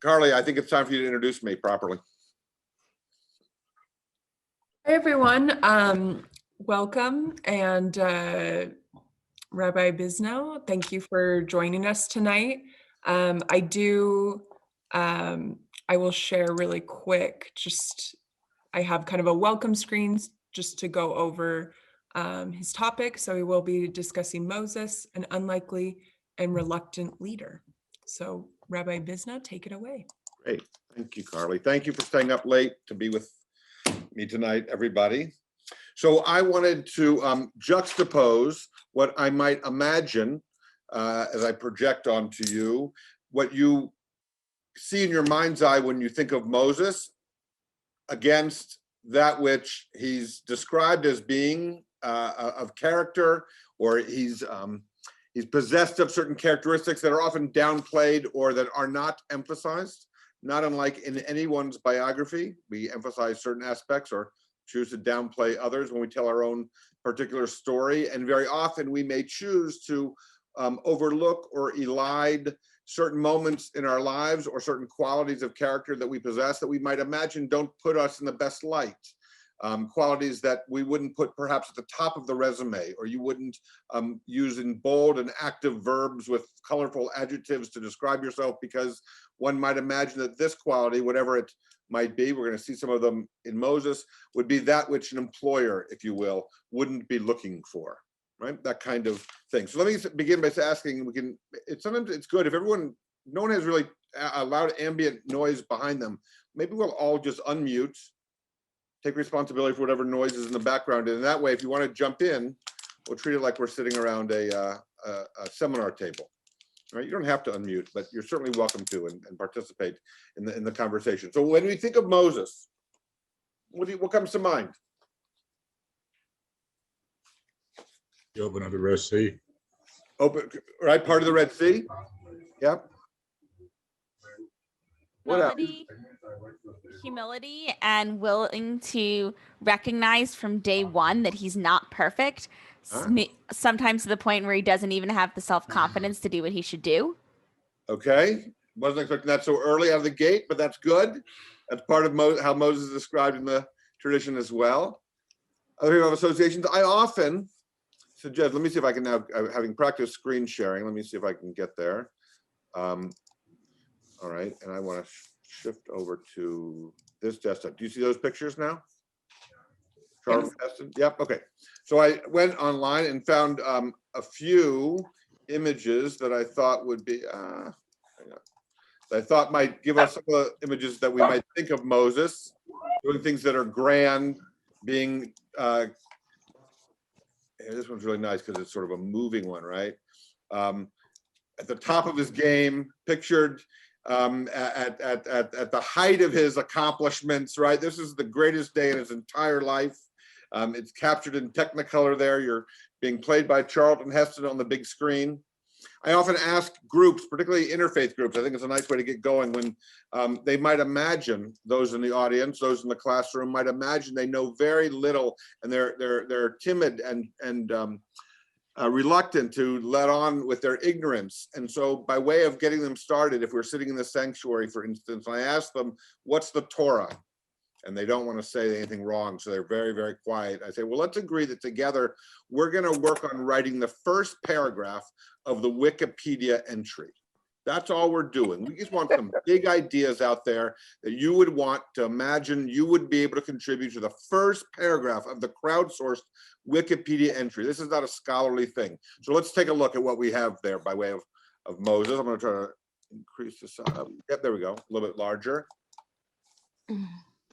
Carly, I think it's time for you to introduce me properly. Hi, everyone. Welcome. And Rabbi Bisno, thank you for joining us tonight. I will share really quick, I have kind of a welcome screen just to go over his topic. So we will be discussing Moses, an unlikely and reluctant leader. So Rabbi Bisno, take it away. Great. Thank you, Carly. Thank you for staying up late to be with me tonight, everybody. So I wanted to juxtapose what I might imagine as I project onto you, what you see in your mind's eye when you think of Moses against that which he's described as being of character, or he's possessed of certain characteristics that are often downplayed or that are not emphasized. Not unlike in anyone's biography, we emphasize certain aspects or choose to downplay others when we tell our own particular story. And very often we may choose to overlook or elide certain moments in our lives or certain qualities of character that we possess that we might imagine don't put us in the best light. Qualities that we wouldn't put perhaps at the top of the resume, or you wouldn't use in bold and active verbs with colorful adjectives to describe yourself, because one might imagine that this quality, whatever it might be, we're going to see some of them in Moses, would be that which an employer, if you will, wouldn't be looking for, right? That kind of thing. So let me begin by asking, sometimes it's good if no one has really a loud ambient noise behind them. Maybe we'll all just unmute, take responsibility for whatever noise is in the background. And that way, if you want to jump in, we'll treat it like we're sitting around a seminar table. Right? You don't have to unmute, but you're certainly welcome to and participate in the conversation. So when we think of Moses, what comes to mind? The opening of the Red Sea. Right, part of the Red Sea. Yep. What else? Humility and willing to recognize from day one that he's not perfect. Sometimes to the point where he doesn't even have the self-confidence to do what he should do. Okay. Wasn't expecting that so early out of the gate, but that's good. That's part of how Moses is described in the tradition as well. Other people have associations. I often suggest, let me see if I can now, having practiced screen sharing, let me see if I can get there. All right, and I want to shift over to this desktop. Do you see those pictures now? Charles, yes. Yep, okay. So I went online and found a few images that I thought would be, I thought might give us some of the images that we might think of Moses doing things that are grand, being, this one's really nice because it's sort of a moving one, right? At the top of his game, pictured at the height of his accomplishments, right? This is the greatest day in his entire life. It's captured in Technicolor there. You're being played by Charlton Heston on the big screen. I often ask groups, particularly interfaith groups, I think it's a nice way to get going, when they might imagine, those in the audience, those in the classroom might imagine they know very little and they're timid and reluctant to let on with their ignorance. And so by way of getting them started, if we're sitting in the sanctuary, for instance, and I ask them, what's the Torah? And they don't want to say anything wrong, so they're very, very quiet. I say, well, let's agree that together we're going to work on writing the first paragraph of the Wikipedia entry. That's all we're doing. We just want some big ideas out there that you would want to imagine you would be able to contribute to the first paragraph of the crowdsourced Wikipedia entry. This is not a scholarly thing. So let's take a look at what we have there by way of Moses. I'm going to try to increase this up. Yep, there we go. A little bit larger.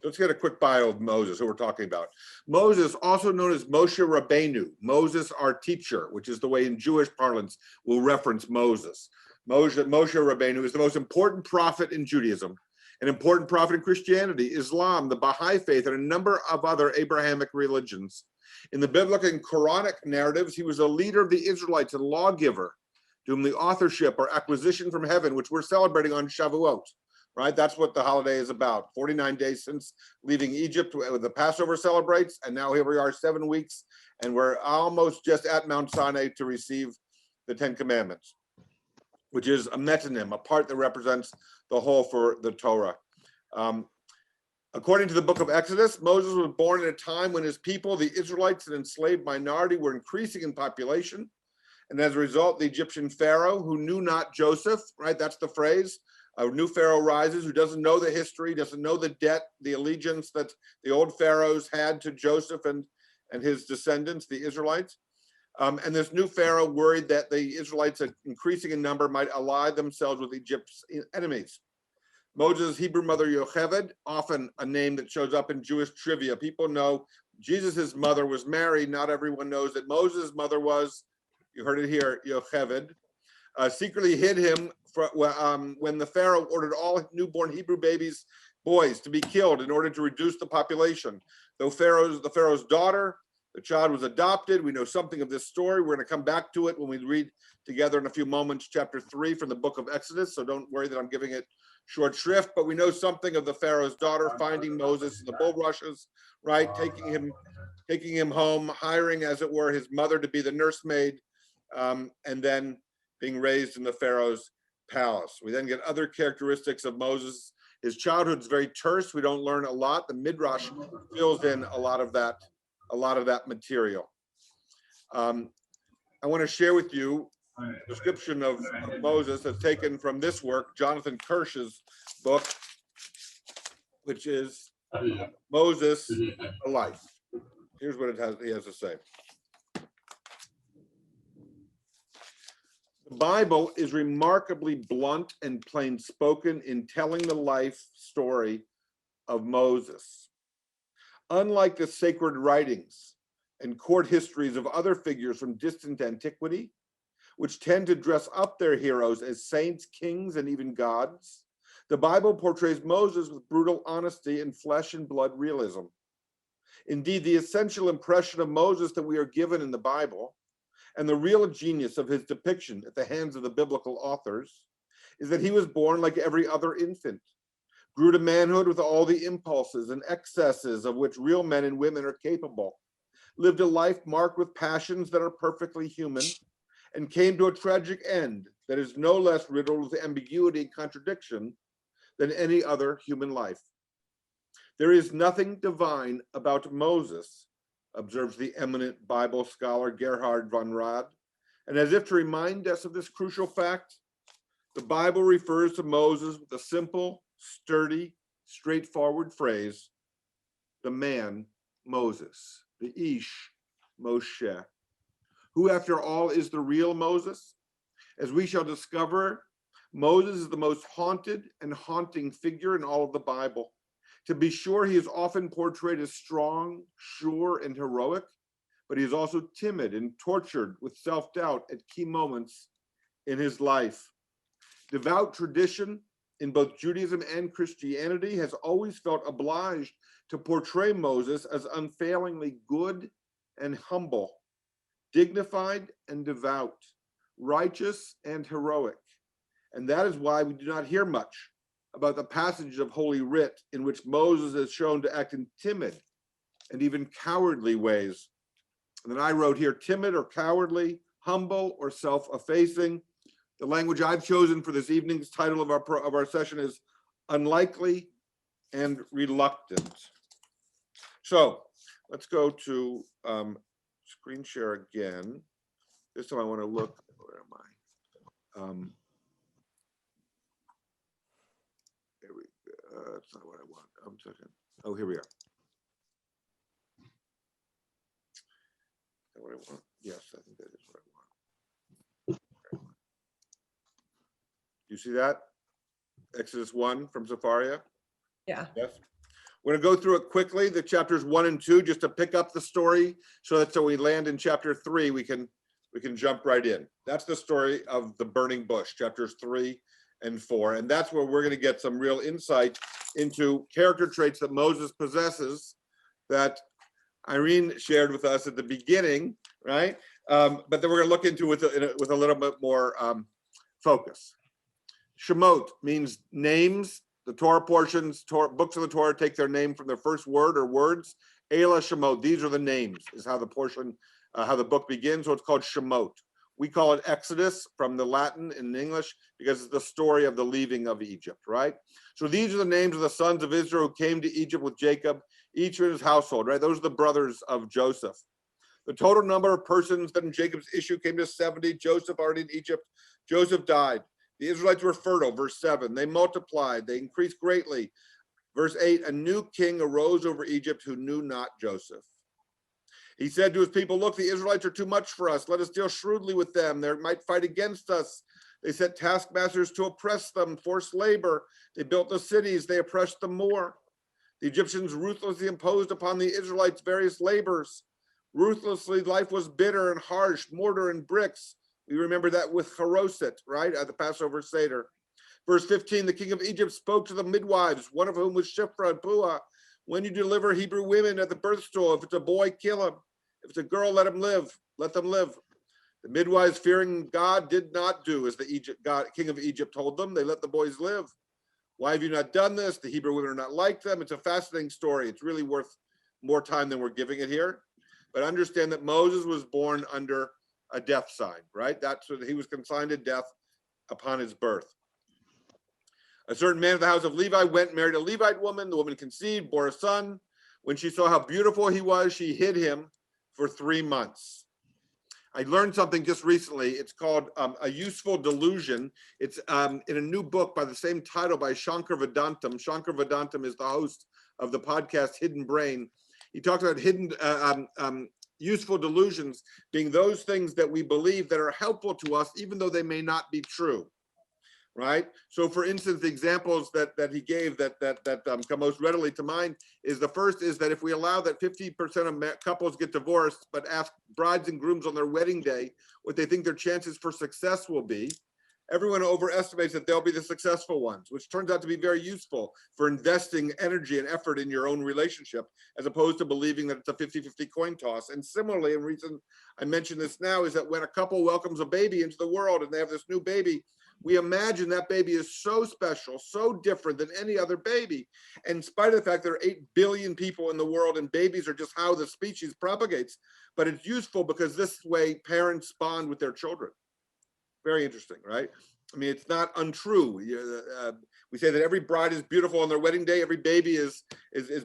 Let's get a quick bio of Moses, who we're talking about. Moses, also known as Moshe Rabbeinu, Moses our teacher, which is the way in Jewish parlance we'll reference Moses. Moshe Rabbeinu is the most important prophet in Judaism, an important prophet in Christianity, Islam, the Baha'i faith, and a number of other Abrahamic religions. In the biblical and Quranic narratives, he was a leader of the Israelites and lawgiver, to whom the authorship or acquisition from heaven, which we're celebrating on Shavuot, right? That's what the holiday is about. 49 days since leaving Egypt, the Passover celebrates, and now here we are 7 weeks, and we're almost just at Mount Sinai to receive the 10 Commandments. which is a metonym, a part that represents the whole for the Torah. According to the book of Exodus, Moses was born at a time when his people, the Israelites, an enslaved minority, were increasing in population. And as a result, the Egyptian Pharaoh, who knew not Joseph, right? That's the phrase. A new Pharaoh rises who doesn't know the history, doesn't know the debt, the allegiance that the old Pharaohs had to Joseph and his descendants, the Israelites. And this new Pharaoh worried that the Israelites, increasing in number, might ally themselves with Egypt's enemies. Moses' Hebrew mother, Yocheved, often a name that shows up in Jewish trivia. People know Jesus' mother was Mary. Not everyone knows that Moses' mother was, you heard it here, Yocheved, secretly hid him when the Pharaoh ordered all newborn Hebrew boys to be killed in order to reduce the population. Though the Pharaoh's daughter, the child was adopted. We know something of this story. We're going to come back to it when we read together in a few moments, chapter 3 from the book of Exodus. So don't worry that I'm giving it short shrift, but we know something of the Pharaoh's daughter finding Moses in the bulrushes, right? Taking him home, hiring, as it were, his mother to be the nursemaid, and then being raised in the Pharaoh's palace. We then get other characteristics of Moses. His childhood's very terse. We don't learn a lot. The Midrash fills in a lot of that material. I want to share with you a description of Moses that's taken from this work, Jonathan Kirsch's book, which is Moses, a Life. Here's what he has to say. The Bible is remarkably blunt and plain spoken in telling the life story of Moses. Unlike the sacred writings and court histories of other figures from distant antiquity, which tend to dress up their heroes as saints, kings, and even gods, the Bible portrays Moses with brutal honesty and flesh and blood realism. Indeed, the essential impression of Moses that we are given in the Bible, and the real genius of his depiction at the hands of the biblical authors, is that he was born like every other infant, grew to manhood with all the impulses and excesses of which real men and women are capable, lived a life marked with passions that are perfectly human, and came to a tragic end that is no less riddled with ambiguity and contradiction than any other human life. There is nothing divine about Moses, observes the eminent Bible scholar Gerhard von Rad, and as if to remind us of this crucial fact, the Bible refers to Moses with a simple, sturdy, straightforward phrase, the man Moses, the Ish Moshe. Who, after all, is the real Moses? As we shall discover, Moses is the most haunted and haunting figure in all of the Bible. To be sure, he is often portrayed as strong, sure, and heroic, but he is also timid and tortured with self-doubt at key moments in his life. Devout tradition in both Judaism and Christianity has always felt obliged to portray Moses as unfailingly good and humble, dignified and devout, righteous and heroic. And that is why we do not hear much about the passages of Holy Writ in which Moses is shown to act in timid and even cowardly ways. And then I wrote here, timid or cowardly, humble or self-effacing. The language I've chosen for this evening's title of our session is unlikely and reluctant. So let's go to screen share again. This time I want to look, where am I? There we go. That's not what I want. I'm second. Oh, here we are. Is that what I want? Yes, I think that is what I want. You see that? Exodus 1 from Sepharia? Yeah. Yes. We're going to go through it quickly, the chapters 1 and 2, just to pick up the story, so that so we land in chapter 3, we can jump right in. That's the story of the burning bush, chapters 3 and 4, and that's where we're going to get some real insight into character traits that Moses possesses that Irene shared with us at the beginning, right? But then we're going to look into with a little bit more focus. Shemot means names. The Torah portions, books of the Torah take their name from their first word or words. Eila Shemot, these are the names, is how the portion, how the book begins. So it's called Shemot. We call it Exodus from the Latin in English because it's the story of the leaving of Egypt, right? So these are the names of the sons of Israel who came to Egypt with Jacob, each in his household, right? Those are the brothers of Joseph. The total number of persons that in Jacob's issue came to 70. Joseph already in Egypt. Joseph died. The Israelites were fertile, verse 7. They multiplied. They increased greatly. Verse 8, a new king arose over Egypt who knew not Joseph. He said to his people, look, the Israelites are too much for us. Let us deal shrewdly with them. They might fight against us. They set taskmasters to oppress them, forced labor. They built the cities. They oppressed them more. The Egyptians ruthlessly imposed upon the Israelites various labors. Ruthlessly, life was bitter and harsh, mortar and bricks. We remember that with Haroset, right, at the Passover Seder. Verse 15, the king of Egypt spoke to the midwives, one of whom was Shiphrah and Puah. When you deliver Hebrew women at the birth stool, if it's a boy, kill him. If it's a girl, let him live. Let them live. The midwives, fearing God, did not do as the king of Egypt told them. They let the boys live. Why have you not done this? The Hebrew women are not like them. It's a fascinating story. It's really worth more time than we're giving it here. But understand that Moses was born under a death sign, right? That's what he was consigned to death upon his birth. A certain man of the house of Levi went and married a Levite woman. The woman conceived, bore a son. When she saw how beautiful he was, she hid him for 3 months. I learned something just recently. It's called A Useful Delusion. It's in a new book by the same title by Shankar Vedantam. Shankar Vedantam is the host of the podcast Hidden Brain. He talks about hidden useful delusions being those things that we believe that are helpful to us, even though they may not be true. Right. So, for instance, the examples that he gave that come most readily to mind is the first is that if we allow that 50% of couples get divorced, but ask brides and grooms on their wedding day what they think their chances for success will be, everyone overestimates that they'll be the successful ones, which turns out to be very useful for investing energy and effort in your own relationship, as opposed to believing that it's a 50-50 coin toss. And similarly, and reason I mention this now is that when a couple welcomes a baby into the world and they have this new baby, we imagine that baby is so special, so different than any other baby. And in spite of the fact there are 8 billion people in the world and babies are just how the species propagates, but it's useful because this way parents bond with their children. Very interesting, right? I mean, it's not untrue. We say that every bride is beautiful on their wedding day. Every baby is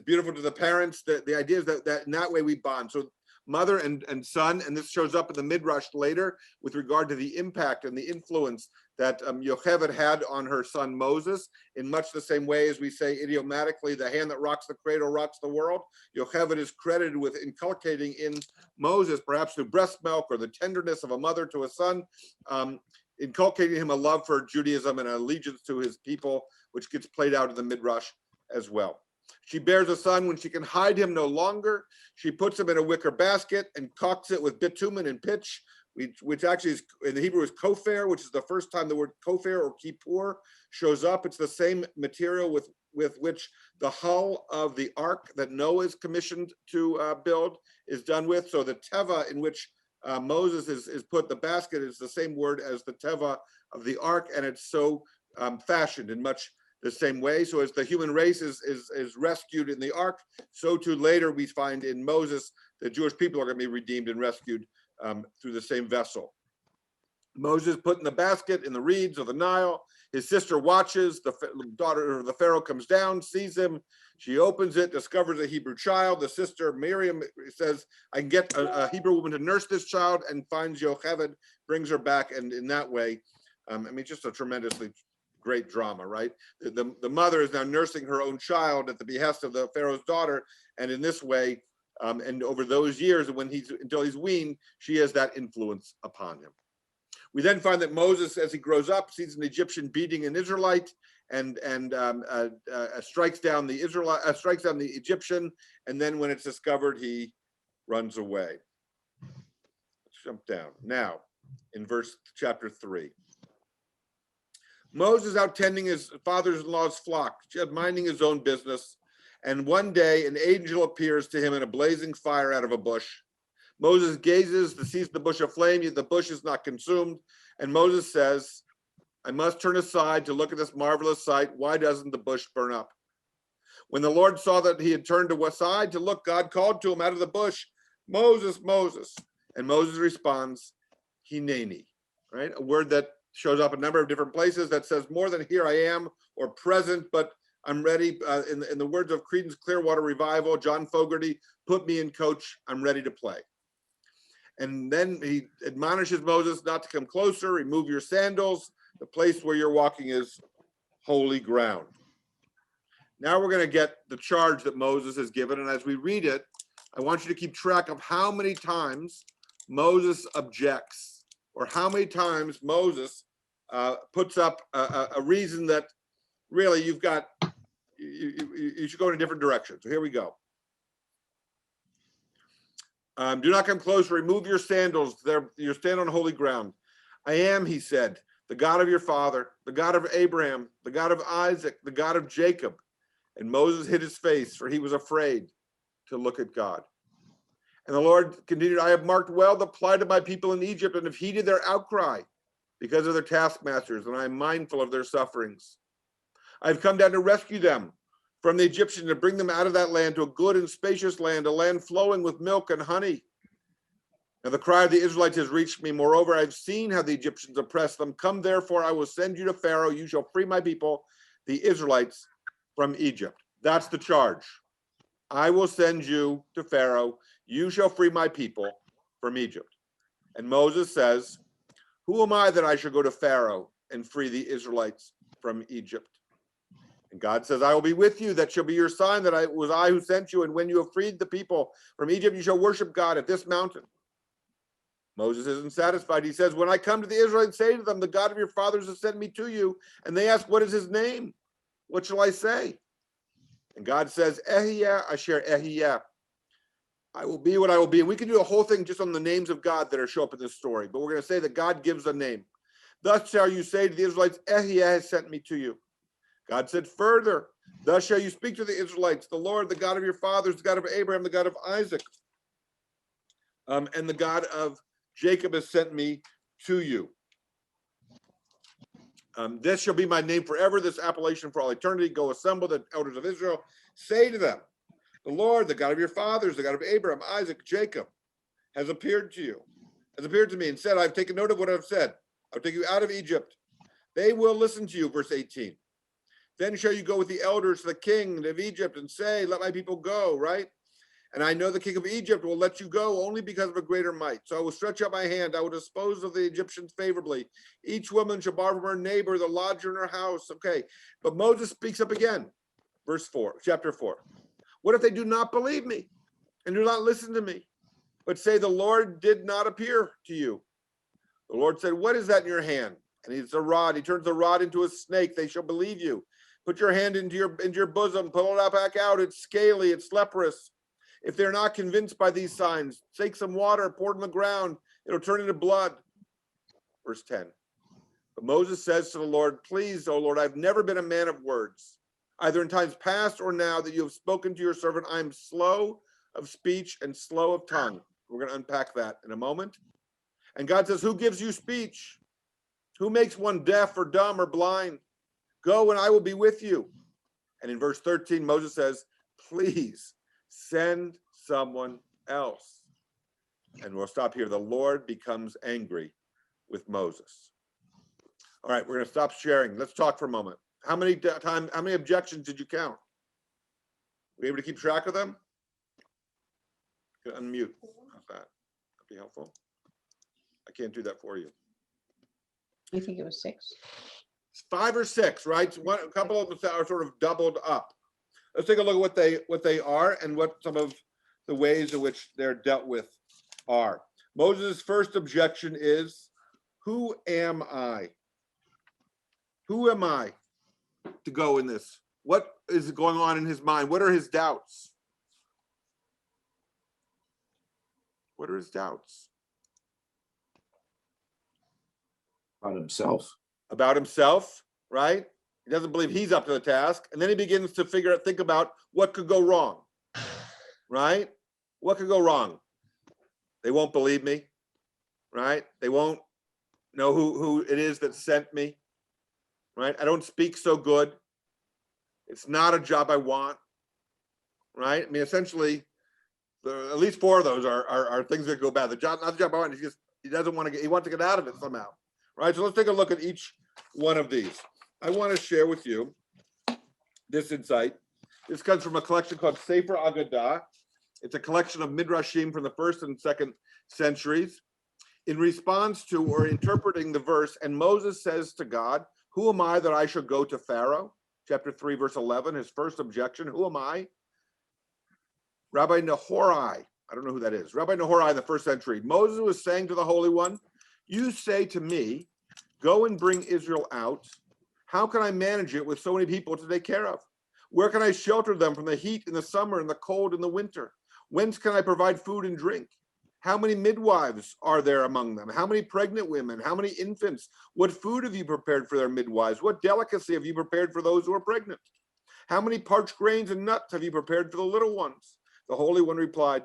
beautiful to the parents. The idea is that in that way we bond. So mother and son, and this shows up in the Midrash later with regard to the impact and the influence that Yocheved had on her son Moses, in much the same way as we say idiomatically, the hand that rocks the cradle rocks the world. Yocheved is credited with inculcating in Moses, perhaps through breast milk or the tenderness of a mother to a son, inculcating him a love for Judaism and an allegiance to his people, which gets played out in the Midrash as well. She bears a son when she can hide him no longer. She puts him in a wicker basket and caulks it with bitumen and pitch, which actually is in the Hebrew is kofar, which is the first time the word kofar or kippur shows up. It's the same material with which the hull of the ark that Noah is commissioned to build is done with. So the teva in which Moses is put the basket is the same word as the teva of the ark, and it's so fashioned in much the same way. So as the human race is rescued in the ark, so too later we find in Moses the Jewish people are going to be redeemed and rescued through the same vessel. Moses put in the basket in the reeds of the Nile. His sister watches. The daughter of the Pharaoh comes down, sees him. She opens it, discovers a Hebrew child. The sister Miriam says, I can get a Hebrew woman to nurse this child, and finds Yocheved, brings her back, and in that way, I mean, just a tremendously great drama, right? The mother is now nursing her own child at the behest of the Pharaoh's daughter, and in this way, and over those years, until he's weaned, she has that influence upon him. We then find that Moses, as he grows up, sees an Egyptian beating an Israelite, and strikes down the Egyptian, and then when it's discovered, he runs away. Let's jump down now in chapter 3. Moses out tending his father-in-law's flock, minding his own business, and one day an angel appears to him in a blazing fire out of a bush. Moses gazes to see the bush aflame, yet the bush is not consumed, and Moses says, I must turn aside to look at this marvelous sight. Why doesn't the bush burn up? When the Lord saw that he had turned aside to look, God called to him out of the bush, Moses, Moses. And Moses responds, hineni, right? A word that shows up a number of different places that says more than here I am or present, but I'm ready. In the words of Creedence Clearwater Revival, John Fogerty, put me in, coach, I'm ready to play. And then he admonishes Moses not to come closer, remove your sandals. The place where you're walking is holy ground. Now we're going to get the charge that Moses has given. And as we read it, I want you to keep track of how many times Moses objects, or how many times Moses puts up a reason that really you've got, you should go in a different direction. So here we go. Do not come close, remove your sandals. You're standing on holy ground. I am, he said, the God of your father, the God of Abraham, the God of Isaac, the God of Jacob. And Moses hid his face, for he was afraid to look at God. And the Lord continued, I have marked well the plight of my people in Egypt and have heeded their outcry because of their taskmasters, and I am mindful of their sufferings. I've come down to rescue them from the Egyptians, to bring them out of that land to a good and spacious land, a land flowing with milk and honey. And the cry of the Israelites has reached me. Moreover, I've seen how the Egyptians oppress them. Come, therefore, I will send you to Pharaoh. You shall free my people, the Israelites, from Egypt. That's the charge. I will send you to Pharaoh. You shall free my people from Egypt. And Moses says, who am I that I should go to Pharaoh and free the Israelites from Egypt? And God says, I will be with you. That shall be your sign that it was I who sent you. And when you have freed the people from Egypt, you shall worship God at this mountain. Moses isn't satisfied. He says, when I come to the Israelites, say to them, the God of your fathers has sent me to you. And they ask, what is his name? What shall I say? And God says, Ehiyah Asher Ehiyah. I will be what I will be. And we can do a whole thing just on the names of God that show up in this story. But we're going to say that God gives a name. Thus shall you say to the Israelites, Ehiyah has sent me to you. God said further, thus shall you speak to the Israelites, the Lord, the God of your fathers, the God of Abraham, the God of Isaac, and the God of Jacob has sent me to you. This shall be my name forever, this appellation for all eternity. Go assemble the elders of Israel. Say to them, the Lord, the God of your fathers, the God of Abraham, Isaac, Jacob, has appeared to you, has appeared to me and said, I've taken note of what I've said. I'll take you out of Egypt. They will listen to you, verse 18. Then shall you go with the elders to the king of Egypt and say, let my people go, right? And I know the king of Egypt will let you go only because of a greater might. So I will stretch out my hand. I will dispose of the Egyptians favorably. Each woman shall borrow from her neighbor, the lodger in her house. Okay. But Moses speaks up again. Verse 4, chapter 4. What if they do not believe me and do not listen to me, but say the Lord did not appear to you? The Lord said, what is that in your hand? And it's a rod. He turns the rod into a snake. They shall believe you. Put your hand into your bosom, pull it back out. It's scaly, it's leprous. If they're not convinced by these signs, take some water, pour it on the ground. It'll turn into blood. Verse 10. But Moses says to the Lord, please, O Lord, I've never been a man of words, either in times past or now that you have spoken to your servant. I'm slow of speech and slow of tongue. We're going to unpack that in a moment. And God says, who gives you speech? Who makes one deaf or dumb or blind? Go and I will be with you. And in verse 13, Moses says, please send someone else. And we'll stop here. The Lord becomes angry with Moses. All right, we're going to stop sharing. Let's talk for a moment. How many objections did you count? Were you able to keep track of them? You can unmute. How's that? That'd be helpful. I can't do that for you. I think it was 6. It's 5 or 6, right? So a couple of them are sort of doubled up. Let's take a look at what they are and what some of the ways in which they're dealt with are. Moses' first objection is, who am I? Who am I to go in this? What is going on in his mind? What are his doubts? What are his doubts? About himself. About himself, right? He doesn't believe he's up to the task. And then he begins to think about what could go wrong, right? What could go wrong? They won't believe me, right? They won't know who it is that sent me, right? I don't speak so good. It's not a job I want, right? I mean, essentially, at least 4 of those are things that go bad. The job, not the job I want. He doesn't want to get, he wants to get out of it somehow, right? So let's take a look at each one of these. I want to share with you this insight. This comes from a collection called Sefer Agadah. It's a collection of midrashim from the 1st and 2nd centuries. In response to or interpreting the verse, and Moses says to God, who am I that I should go to Pharaoh? Chapter 3, verse 11, his first objection, who am I? Rabbi Nehorai, I don't know who that is. Rabbi Nehorai in the 1st century. Moses was saying to the Holy One, you say to me, go and bring Israel out. How can I manage it with so many people to take care of? Where can I shelter them from the heat in the summer and the cold in the winter? Whence can I provide food and drink? How many midwives are there among them? How many pregnant women? How many infants? What food have you prepared for their midwives? What delicacy have you prepared for those who are pregnant? How many parched grains and nuts have you prepared for the little ones? The Holy One replied,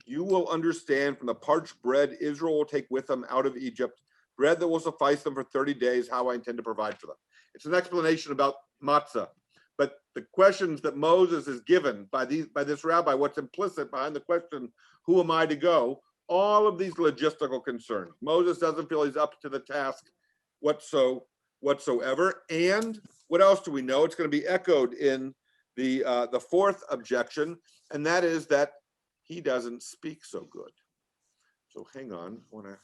you will understand from the parched bread Israel will take with them out of Egypt, bread that will suffice them for 30 days, how I intend to provide for them. It's an explanation about matzah. But the questions that Moses is given by this rabbi, what's implicit behind the question, who am I to go? All of these logistical concerns. Moses doesn't feel he's up to the task whatsoever. And what else do we know? It's going to be echoed in the 4th objection, and that is that he doesn't speak so good. So hang on, I want to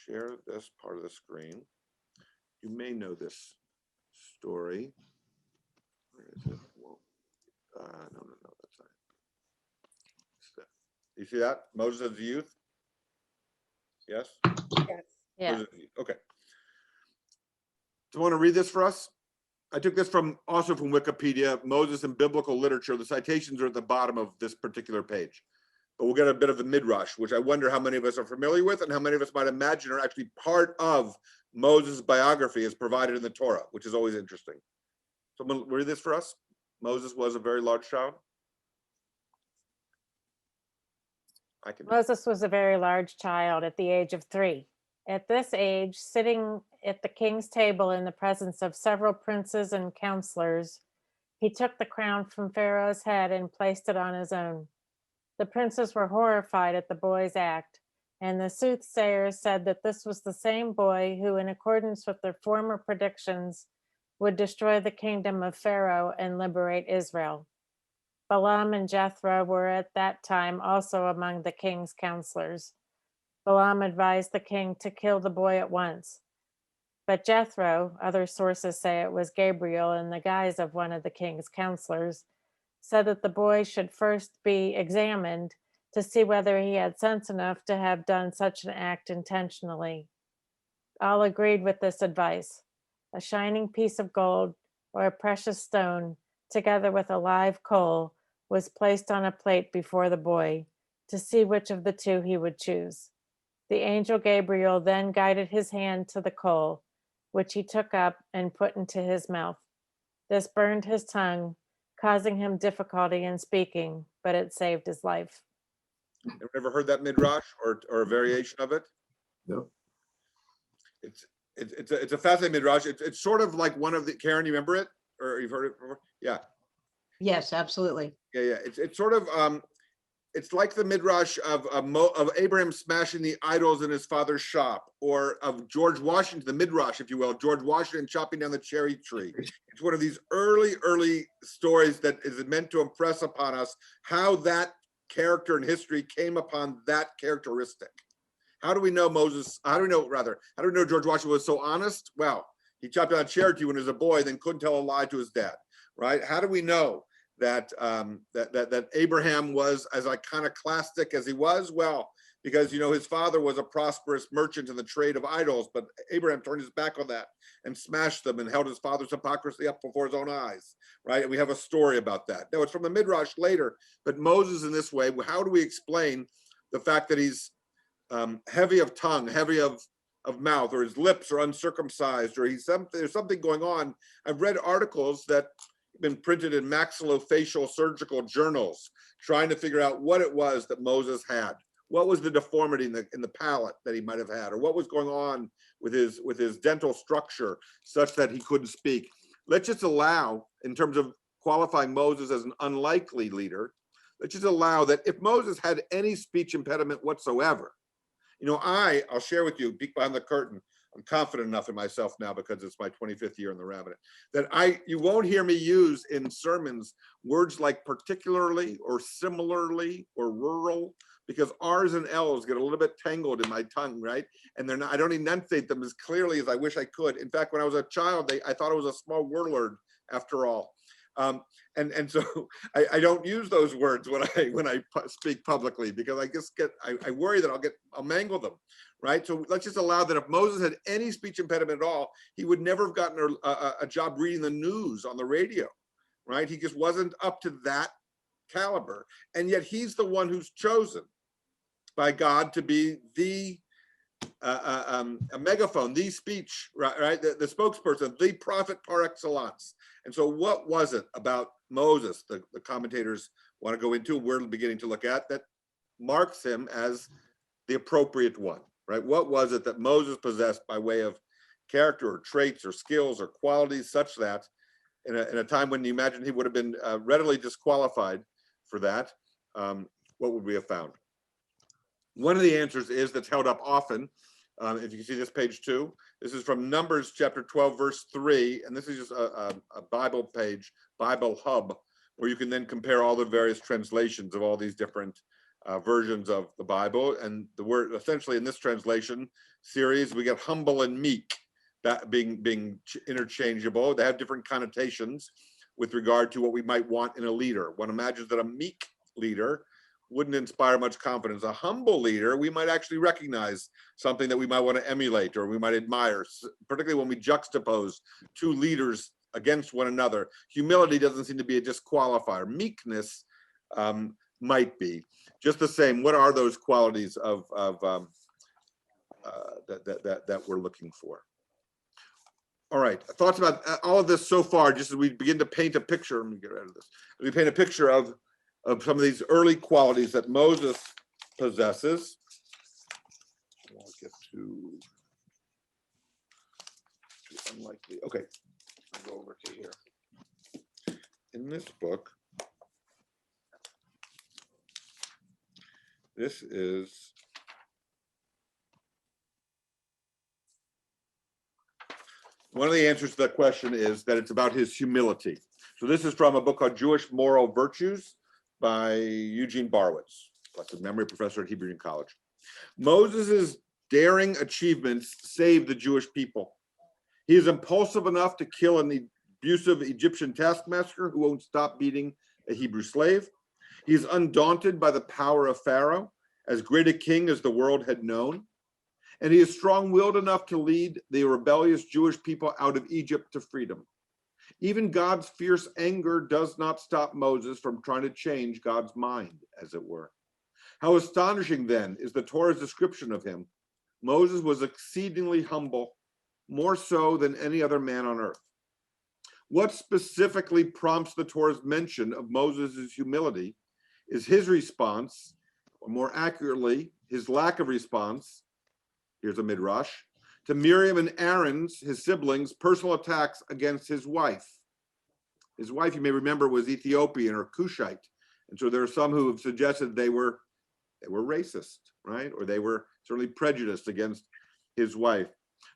share this part of the screen. You may know this story. Where is it? Well, no, that's not it. You see that? Moses as a youth? Yes? Yeah. Okay. Do you want to read this for us? I took this also from Wikipedia, Moses in Biblical Literature. The citations are at the bottom of this particular page. But we'll get a bit of the midrash, which I wonder how many of us are familiar with and how many of us might imagine are actually part of Moses' biography as provided in the Torah, which is always interesting. Someone read this for us. Moses was a very large child. I can. Moses was a very large child at the age of 3. At this age, sitting at the king's table in the presence of several princes and counselors, he took the crown from Pharaoh's head and placed it on his own. The princes were horrified at the boy's act, and the soothsayers said that this was the same boy who, in accordance with their former predictions, would destroy the kingdom of Pharaoh and liberate Israel. Balaam and Jethro were at that time also among the king's counselors. Balaam advised the king to kill the boy at once. But Jethro, other sources say it was Gabriel in the guise of one of the king's counselors, said that the boy should first be examined to see whether he had sense enough to have done such an act intentionally. All agreed with this advice. A shining piece of gold or a precious stone, together with a live coal, was placed on a plate before the boy to see which of the two he would choose. The angel Gabriel then guided his hand to the coal, which he took up and put into his mouth. This burned his tongue, causing him difficulty in speaking, but it saved his life. Have you ever heard that midrash or a variation of it? No. It's a fascinating midrash. It's sort of like one of the, Karen, you remember it? Or you've heard it before? Yeah. Yes, absolutely. Yeah. It's sort of it's like the midrash of Abraham smashing the idols in his father's shop, or of George Washington, the midrash, if you will, George Washington chopping down the cherry tree. It's one of these early stories that is meant to impress upon us how that character in history came upon that characteristic. How do we know how do we know George Washington was so honest? Well, he chopped down a cherry tree when he was a boy, then couldn't tell a lie to his dad, right? How do we know that that Abraham was as iconoclastic as he was? Well, because his father was a prosperous merchant in the trade of idols, but Abraham turned his back on that and smashed them and held his father's hypocrisy up before his own eyes, right? And we have a story about that. Now, it's from the midrash later, but Moses in this way, how do we explain the fact that he's heavy of tongue, heavy of mouth, or his lips are uncircumcised, or there's something going on? I've read articles that have been printed in maxillofacial surgical journals trying to figure out what it was that Moses had. What was the deformity in the palate that he might have had, or what was going on with his dental structure such that he couldn't speak? Let's just allow, in terms of qualifying Moses as an unlikely leader, let's just allow that if Moses had any speech impediment whatsoever, You know, I'll share with you, peek behind the curtain. I'm confident enough in myself now because it's my 25th year in the rabbinate, that you won't hear me use in sermons words like particularly or similarly or rural, because R's and L's get a little bit tangled in my tongue, right? And they're not, I don't enunciate them as clearly as I wish I could. In fact, when I was a child, I thought it was a small word after all. And so I don't use those words when I speak publicly, because I just I worry that I'll mangle them, right? So let's just allow that if Moses had any speech impediment at all, he would never have gotten a job reading the news on the radio, right? He just wasn't up to that caliber. And yet he's the one who's chosen by God to be a megaphone, the speech, right? The spokesperson, the prophet par excellence. And so what was it about Moses, the commentators want to go into, we're beginning to look at, that marks him as the appropriate one, right? What was it that Moses possessed by way of character or traits or skills or qualities such that in a time when you imagine he would have been readily disqualified for that, what would we have found? One of the answers is, that's held up often, if you can see this, page 2, this is from Numbers chapter 12, verse 3, and this is just a Bible page, Bible hub, where you can then compare all the various translations of all these different versions of the Bible. And the word, essentially in this translation series, we get humble and meek, that being interchangeable. They have different connotations with regard to what we might want in a leader. One imagines that a meek leader wouldn't inspire much confidence. A humble leader, we might actually recognize something that we might want to emulate or we might admire, particularly when we juxtapose two leaders against one another. Humility doesn't seem to be a disqualifier. Meekness might be. Just the same, what are those qualities that we're looking for? All right, thoughts about all of this so far, just as we begin to paint a picture. Let me get rid of this. As we paint a picture of some of these early qualities that Moses possesses. I'll get to unlikely. Okay, I'll go over to here. In this book, this is one of the answers to that question, is that it's about his humility. So this is from a book called Jewish Moral Virtues by Eugene Barwitz, blessed memory, professor at Hebrew College. Moses's daring achievements saved the Jewish people. He is impulsive enough to kill an abusive Egyptian taskmaster who won't stop beating a Hebrew slave. He is undaunted by the power of Pharaoh, as great a king as the world had known. And he is strong-willed enough to lead the rebellious Jewish people out of Egypt to freedom. Even God's fierce anger does not stop Moses from trying to change God's mind, as it were. How astonishing, then, is the Torah's description of him. Moses was exceedingly humble, more so than any other man on earth. What specifically prompts the Torah's mention of Moses' humility is his response, or more accurately, his lack of response, here's a midrash, to Miriam and Aaron's, his siblings, personal attacks against his wife. His wife, you may remember, was Ethiopian or Cushite. And so there are some who have suggested they were racist, right? Or they were certainly prejudiced against his wife.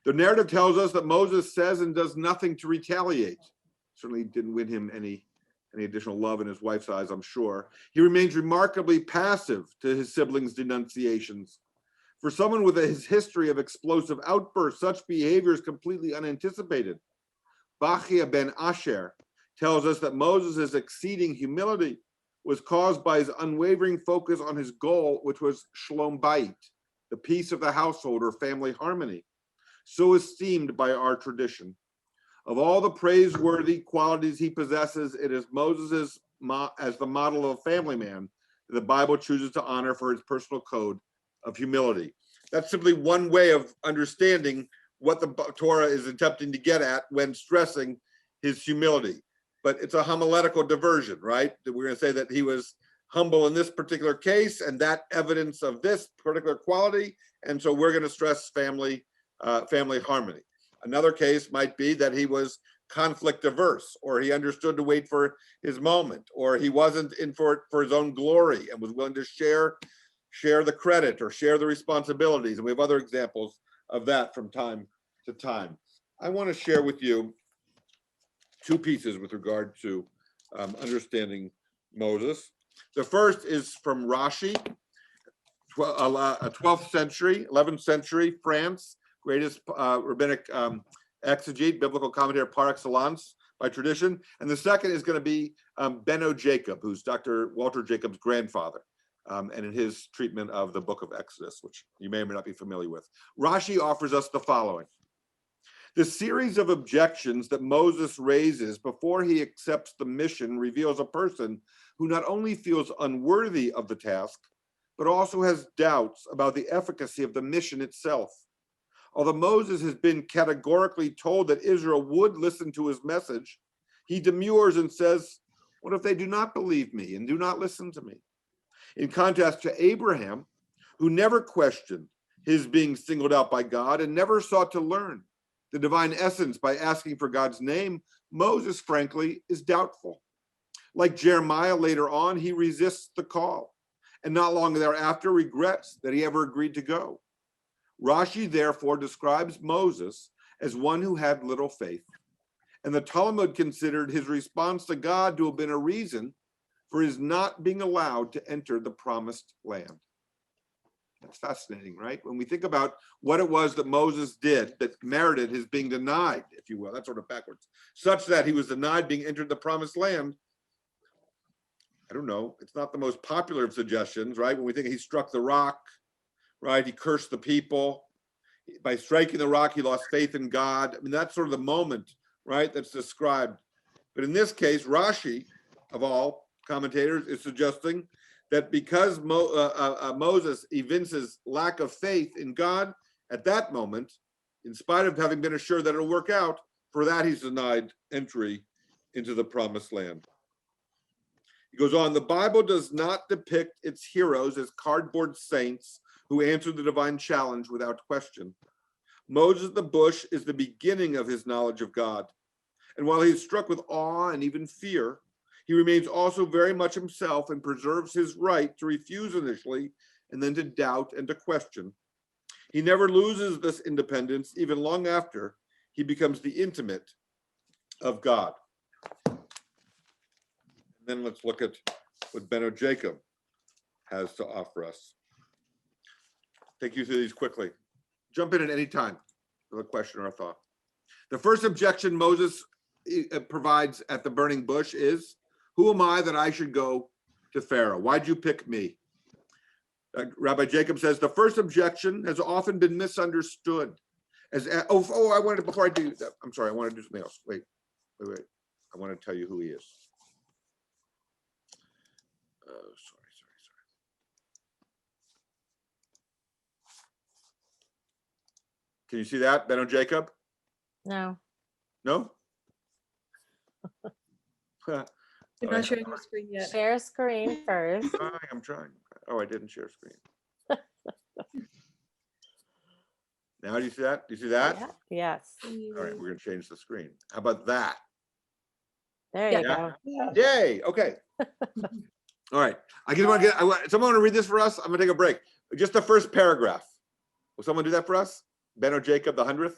The narrative tells us that Moses says and does nothing to retaliate. Certainly didn't win him any additional love in his wife's eyes, I'm sure. He remains remarkably passive to his siblings' denunciations. For someone with his history of explosive outbursts, such behavior is completely unanticipated. Bachia ben Asher tells us that Moses' exceeding humility was caused by his unwavering focus on his goal, which was shalom bayit, the peace of the household or family harmony, so esteemed by our tradition. Of all the praiseworthy qualities he possesses, it is Moses' as the model of a family man that the Bible chooses to honor for his personal code of humility. That's simply one way of understanding what the Torah is attempting to get at when stressing his humility. But it's a homiletical diversion, right? We're going to say that he was humble in this particular case, and that evidence of this particular quality, and so we're going to stress family harmony. Another case might be that he was conflict averse, or he understood to wait for his moment, or he wasn't in for his own glory and was willing to share share the credit or share the responsibilities. And we have other examples of that from time to time. I want to share with you two pieces with regard to understanding Moses. The first is from Rashi, 12th century, 11th century France, greatest rabbinic exegete, biblical commentator par excellence by tradition. And the second is going to be Benno Jacob, who's Dr. Walter Jacob's grandfather, and in his treatment of the book of Exodus, which you may or may not be familiar with. Rashi offers us the following. The series of objections that Moses raises before he accepts the mission reveals a person who not only feels unworthy of the task, but also has doubts about the efficacy of the mission itself. Although Moses has been categorically told that Israel would listen to his message, he demurs and says, what if they do not believe me and do not listen to me? In contrast to Abraham, who never questioned his being singled out by God and never sought to learn the divine essence by asking for God's name, Moses, frankly, is doubtful. Like Jeremiah later on, he resists the call, and not long thereafter regrets that he ever agreed to go. Rashi therefore describes Moses as one who had little faith, and the Talmud considered his response to God to have been a reason for his not being allowed to enter the promised land. That's fascinating, right? When we think about what it was that Moses did that merited his being denied, if you will, that's sort of backwards, such that he was denied being entered the promised land. I don't know, it's not the most popular of suggestions, right? When we think he struck the rock, right? He cursed the people. By striking the rock, he lost faith in God. I mean, that's sort of the moment, right, that's described. But in this case, Rashi, of all commentators, is suggesting that because Moses evinces lack of faith in God at that moment, in spite of having been assured that it'll work out, for that he's denied entry into the promised land. He goes on, the Bible does not depict its heroes as cardboard saints who answered the divine challenge without question. Moses the bush is the beginning of his knowledge of God. And while he is struck with awe and even fear, he remains also very much himself and preserves his right to refuse initially and then to doubt and to question. He never loses this independence even long after he becomes the intimate of God. And then let's look at what Benno Jacob has to offer us. Take you through these quickly. Jump in at any time with a question or a thought. The first objection Moses provides at the burning bush is, who am I that I should go to Pharaoh? Why'd you pick me? Rabbi Jacob says, the first objection has often been misunderstood. I wanted, before I do that, I'm sorry, I want to do something else. Wait. I want to tell you who he is. Sorry. Can you see that, Benno Jacob? No. No? You're not sharing your screen yet. Share screen first. I'm trying. Oh, I didn't share screen. Now do you see that? Do you see that? Yeah. Yes. All right, we're gonna change the screen. How about that? There you go. Yay, okay. All right, someone want to read this for us? I'm gonna take a break. Just the first paragraph. Will someone do that for us? Benno Jacob, the 100th?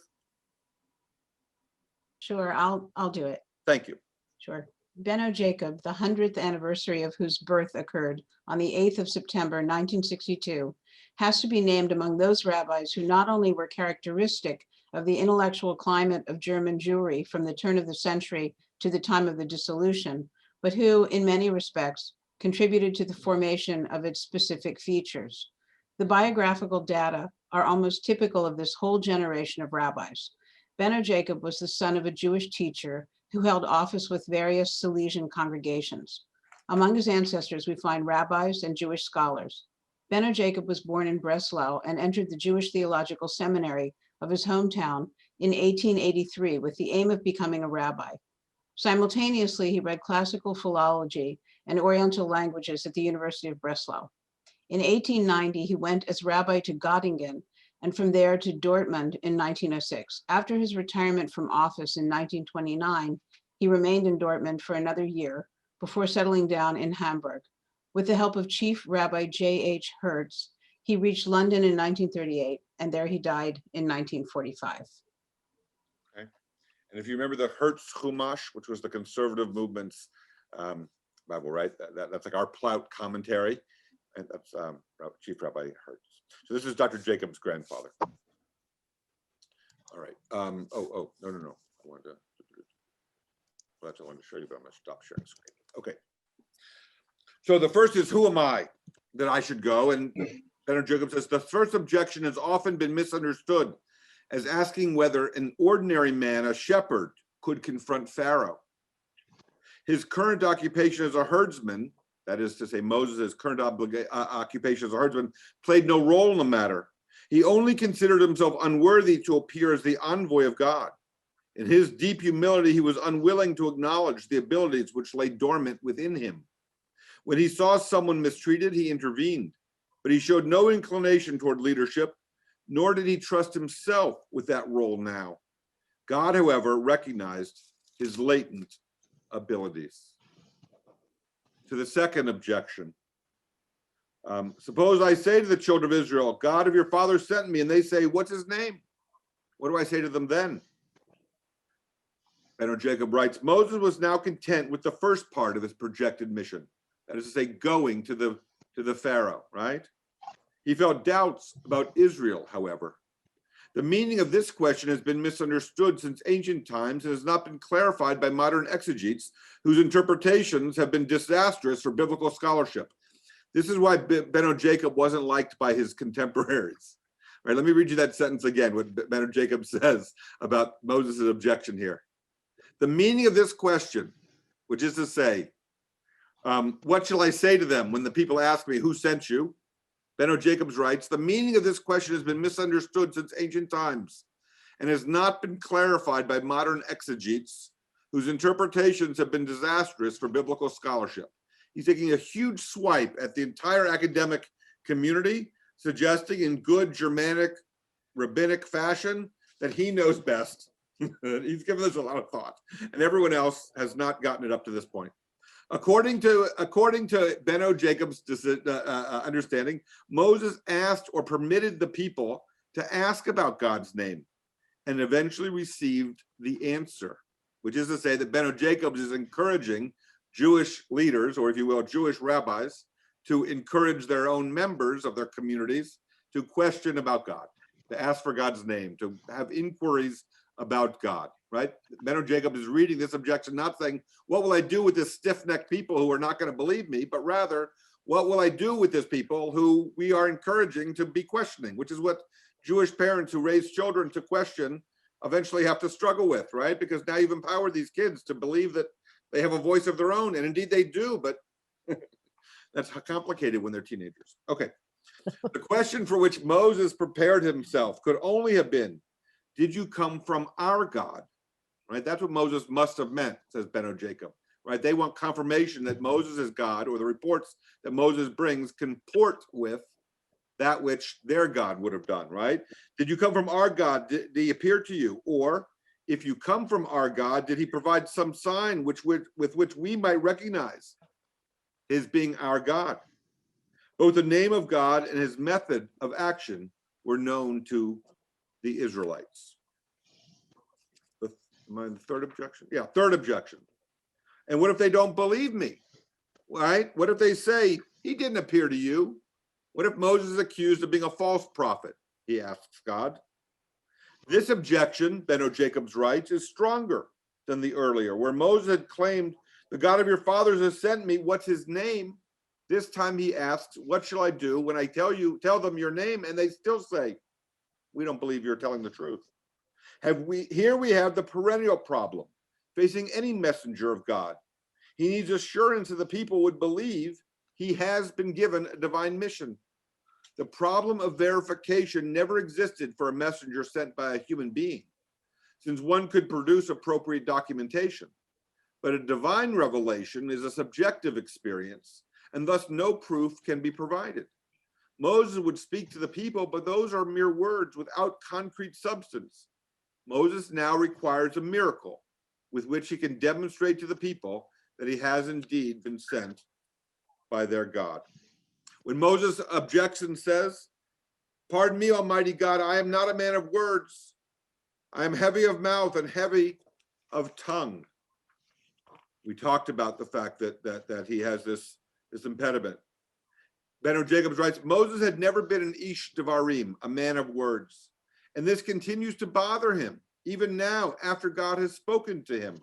Sure, I'll do it. Thank you. Sure. Benno Jacob, the 100th anniversary of whose birth occurred on the 8th of September, 1962, has to be named among those rabbis who not only were characteristic of the intellectual climate of German Jewry from the turn of the century to the time of the dissolution, but who, in many respects, contributed to the formation of its specific features. The biographical data are almost typical of this whole generation of rabbis. Benno Jacob was the son of a Jewish teacher who held office with various Silesian congregations. Among his ancestors, we find rabbis and Jewish scholars. Benno Jacob was born in Breslau and entered the Jewish Theological Seminary of his hometown in 1883 with the aim of becoming a rabbi. Simultaneously, he read classical philology and Oriental languages at the University of Breslau. In 1890, he went as rabbi to Göttingen and from there to Dortmund in 1906. After his retirement from office in 1929, he remained in Dortmund for another year before settling down in Hamburg. With the help of Chief Rabbi J.H. Hertz, He reached London in 1938, and there he died in 1945. And if you remember the Hertz Chumash, which was the conservative movement's Bible, right? That's like our Plaut commentary, and that's Chief Rabbi Hertz. So this is Dr. Jacob's grandfather. All right. No. I wanted to. Well, that's what I wanted to show you, but I'm going to stop sharing screen. Okay. So the first is, who am I that I should go? And Dr. Jacob says the first objection has often been misunderstood as asking whether an ordinary man, a shepherd, could confront Pharaoh. His current occupation as a herdsman, that is to say, Moses' current occupation as a herdsman, played no role in the matter. He only considered himself unworthy to appear as the envoy of God. In his deep humility, he was unwilling to acknowledge the abilities which lay dormant within him. When he saw someone mistreated, he intervened, but he showed no inclination toward leadership, nor did he trust himself with that role now. God, however, recognized his latent abilities. To the second objection, suppose I say to the children of Israel, God of your father sent me, and they say, what's his name? What do I say to them then? Beno Jacob writes, Moses was now content with the first part of his projected mission, that is to say, going to the Pharaoh, right? He felt doubts about Israel, however. The meaning of this question has been misunderstood since ancient times and has not been clarified by modern exegetes whose interpretations have been disastrous for biblical scholarship. This is why Beno Jacob wasn't liked by his contemporaries. Right, let me read you that sentence again, what Beno Jacob says about Moses' objection here. The meaning of this question, which is to say, what shall I say to them when the people ask me, who sent you? Beno Jacobs writes, the meaning of this question has been misunderstood since ancient times and has not been clarified by modern exegetes whose interpretations have been disastrous for biblical scholarship. He's taking a huge swipe at the entire academic community, suggesting in good Germanic rabbinic fashion that he knows best. He's given this a lot of thought, and everyone else has not gotten it up to this point. According to Beno Jacob's understanding, Moses asked or permitted the people to ask about God's name and eventually received the answer, which is to say that Beno Jacobs is encouraging Jewish leaders, or if you will, Jewish rabbis, to encourage their own members of their communities to question about God, to ask for God's name, to have inquiries about God, right? Beno Jacob is reading this objection, not saying, what will I do with this stiff-necked people who are not going to believe me, but rather, what will I do with this people who we are encouraging to be questioning, which is what Jewish parents who raise children to question eventually have to struggle with, right? Because now you've empowered these kids to believe that they have a voice of their own, and indeed they do, but that's complicated when they're teenagers. Okay. The question for which Moses prepared himself could only have been, did you come from our God? Right? That's what Moses must have meant, says Beno Jacob. Right? They want confirmation that Moses is God, or the reports that Moses brings comport with that which their God would have done, right? Did you come from our God? Did he appear to you? Or if you come from our God, did he provide some sign with which we might recognize his being our God? Both the name of God and his method of action were known to the Israelites. My third objection? Yeah, third objection. And what if they don't believe me? Right? What if they say, he didn't appear to you? What if Moses is accused of being a false prophet? He asks God. This objection, Beno Jacobs writes, is stronger than the earlier, where Moses had claimed, the God of your fathers has sent me, what's his name? This time he asks, what shall I do when I tell them your name, and they still say, we don't believe you're telling the truth. Here we have the perennial problem facing any messenger of God. He needs assurance that the people would believe he has been given a divine mission. The problem of verification never existed for a messenger sent by a human being, since one could produce appropriate documentation. But a divine revelation is a subjective experience, and thus no proof can be provided. Moses would speak to the people, but those are mere words without concrete substance. Moses now requires a miracle with which he can demonstrate to the people that he has indeed been sent by their God. When Moses objects and says, Pardon me, Almighty God, I am not a man of words. I am heavy of mouth and heavy of tongue. We talked about the fact that he has this impediment. Benno Jacobs writes, Moses had never been an Ish Devarim, a man of words. And this continues to bother him, even now, after God has spoken to him.